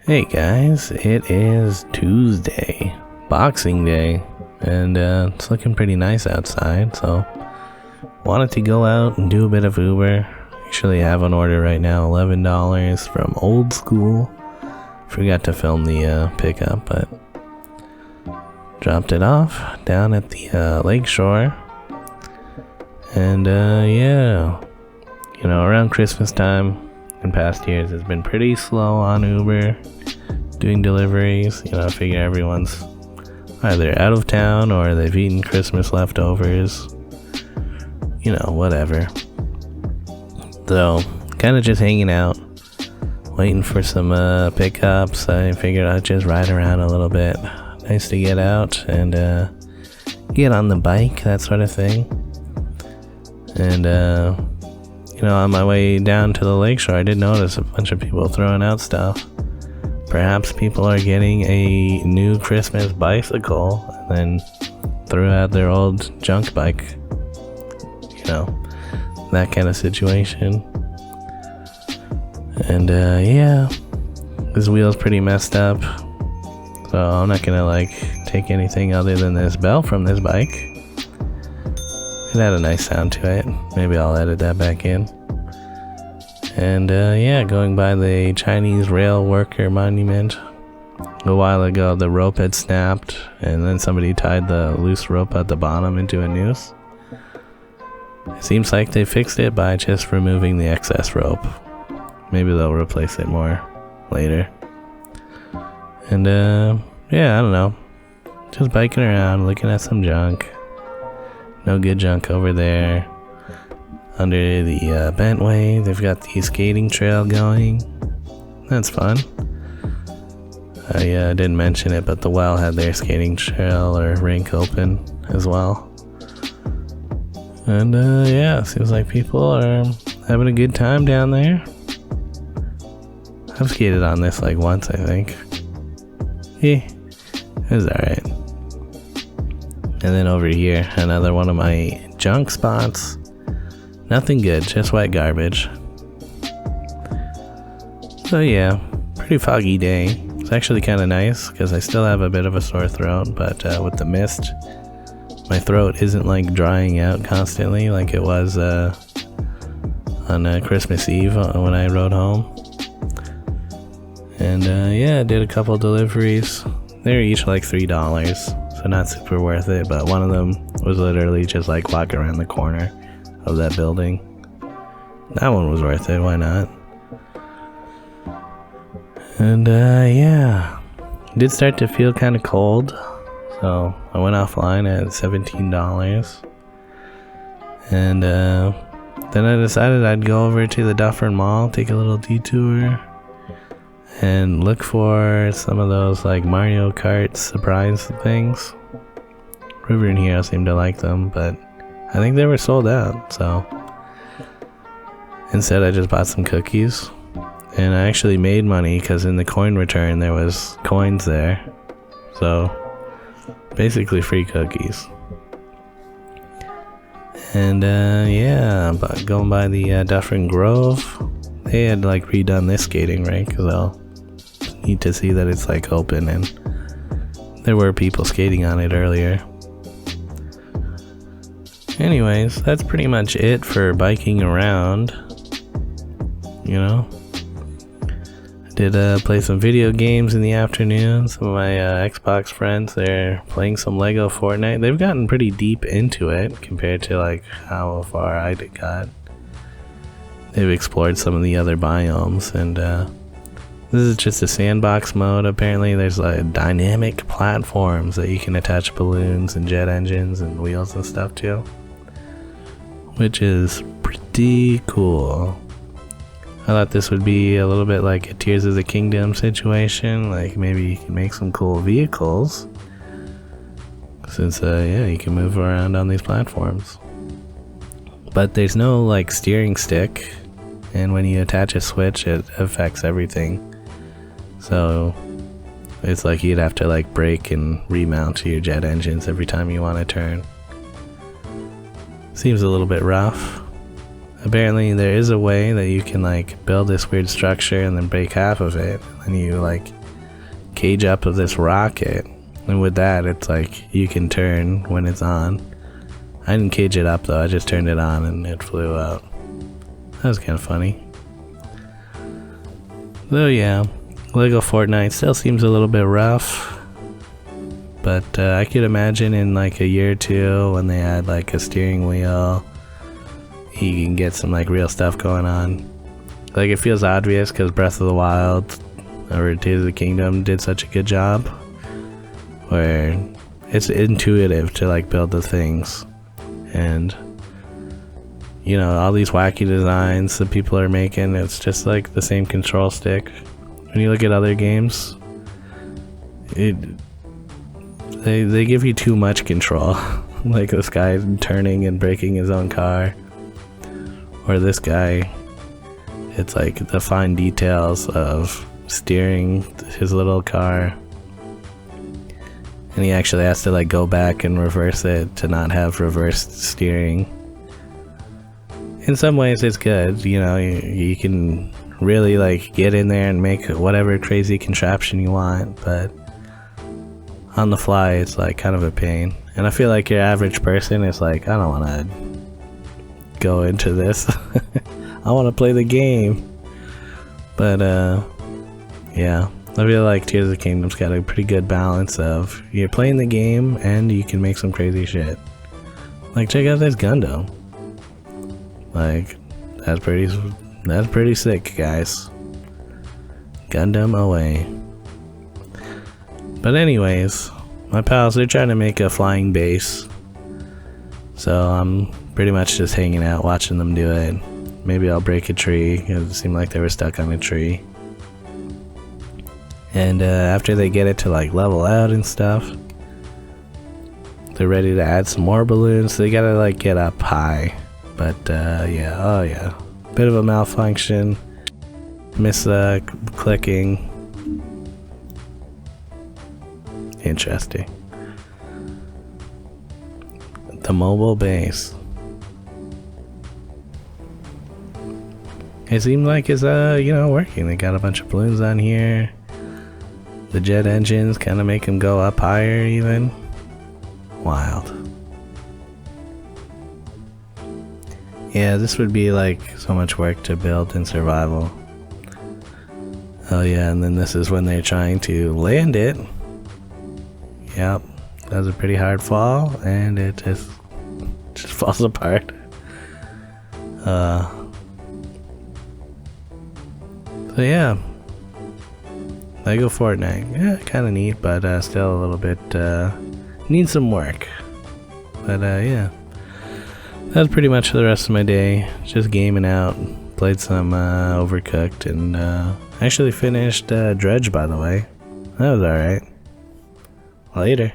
Hey guys, it is Tuesday, Boxing Day, and it's looking pretty nice outside, so wanted to go out and do a bit of Uber. Actually have on order right now $11 from Old School. Forgot to film the pickup, but dropped it off down at the lakeshore. And yeah, you know, around Christmas time in past years has been pretty slow on Uber doing deliveries. You know, I figure everyone's either out of town or they've eaten Christmas leftovers, you know, whatever. So kind of just hanging out, waiting for some pickups. I figured I'd just ride around a little bit. Nice to get out and get on the bike, that sort of thing. And you know, on my way down to the lakeshore, I did notice a bunch of people throwing out stuff. Perhaps people are getting a new Christmas bicycle and then threw out their old junk bike. You know, that kind of situation. And yeah, this wheel's pretty messed up. So I'm not gonna like take anything other than this bell from this bike. It had a nice sound to it. Maybe I'll edit that back in. And yeah, going by the Chinese rail worker monument. A while ago, the rope had snapped, and then somebody tied the loose rope at the bottom into a noose. It seems like they fixed it by just removing the excess rope. Maybe they'll replace it more later. And yeah, I don't know. Just biking around, looking at some junk. No good junk over there. Under the Bentway, they've got the skating trail going. That's fun. I didn't mention it, but the Well had their skating trail or rink open as well. And yeah, seems like people are having a good time down there. I've skated on this like once, I think. Yeah, it was alright. And then over here, another one of my junk spots. Nothing good, just white garbage. So yeah, pretty foggy day. It's actually kind of nice because I still have a bit of a sore throat, but with the mist, my throat isn't like drying out constantly like it was on Christmas Eve when I rode home. And yeah, I did a couple deliveries. They were each like $3. So not super worth it, but one of them was literally just like walk around the corner of that building. That one was worth it, why not? And yeah, it did start to feel kind of cold, so I went offline at $17. And then I decided I'd go over to the Dufferin Mall, take a little detour, and look for some of those like Mario Kart surprise things. River and Hero seemed to like them, but I think they were sold out, so instead I just bought some cookies. And I actually made money because in the coin return there was coins there. So basically free cookies. And yeah, but going by the Dufferin Grove, they had like redone this skating rink, so neat to see that it's like open and there were people skating on it earlier. Anyways, that's pretty much it for biking around. You know, I did play some video games in the afternoon. Some of my Xbox friends, they're playing some Lego Fortnite. They've gotten pretty deep into it compared to like how far I got. They've explored some of the other biomes, and this is just a sandbox mode. Apparently there's like dynamic platforms that you can attach balloons and jet engines and wheels and stuff to, which is pretty cool. I thought this would be a little bit like a Tears of the Kingdom situation, like maybe you can make some cool vehicles, since yeah, you can move around on these platforms. But there's no like steering stick, and when you attach a switch it affects everything. So it's like you'd have to like brake and remount your jet engines every time you want to turn. Seems a little bit rough. apparently there is a way that you can like build this weird structure and then break half of it, and you like cage up of this rocket, and with that it's like you can turn when it's on. I didn't cage it up though, I just turned it on and it flew out. That was kind of funny. Though yeah, Lego Fortnite still seems a little bit rough, but I could imagine in like a year or two when they add like a steering wheel, you can get some like real stuff going on. Like it feels obvious because Breath of the Wild or Tears of the Kingdom did such a good job where it's intuitive to like build the things, and you know, all these wacky designs that people are making, it's just like the same control stick. When you look at other games, they give you too much control. Like this guy turning and breaking his own car, or this guy, it's like the fine details of steering his little car, and he actually has to like go back and reverse it to not have reversed steering. In some ways it's good, you know, you can really like get in there and make whatever crazy contraption you want, but on the fly it's like kind of a pain. And I feel like your average person is like, I don't want to go into this. I want to play the game. But yeah, I feel like Tears of the Kingdom's got a pretty good balance of you're playing the game and you can make some crazy shit. Like check out this Gundam. Like that's pretty sick, guys. Gundam away. But anyways, my pals, they're trying to make a flying base, so I'm pretty much just hanging out watching them do it. Maybe I'll break a tree, because it seemed like they were stuck on a tree. And after they get it to like level out and stuff, they're ready to add some more balloons, so they gotta like get up high. But yeah, oh yeah, bit of a malfunction, miss clicking. Interesting. The mobile base. It seemed like it's you know, working. They got a bunch of balloons on here. The jet engines kind of make them go up higher even. Wild. Yeah, this would be like so much work to build in survival. Oh yeah, and then this is when they're trying to land it. Yep, that was a pretty hard fall, and it just falls apart. So yeah, Lego Fortnite, yeah, kind of neat, but still a little bit needs some work. But yeah, that was pretty much the rest of my day. Just gaming out, played some Overcooked, and actually finished Dredge, by the way. That was alright. Later.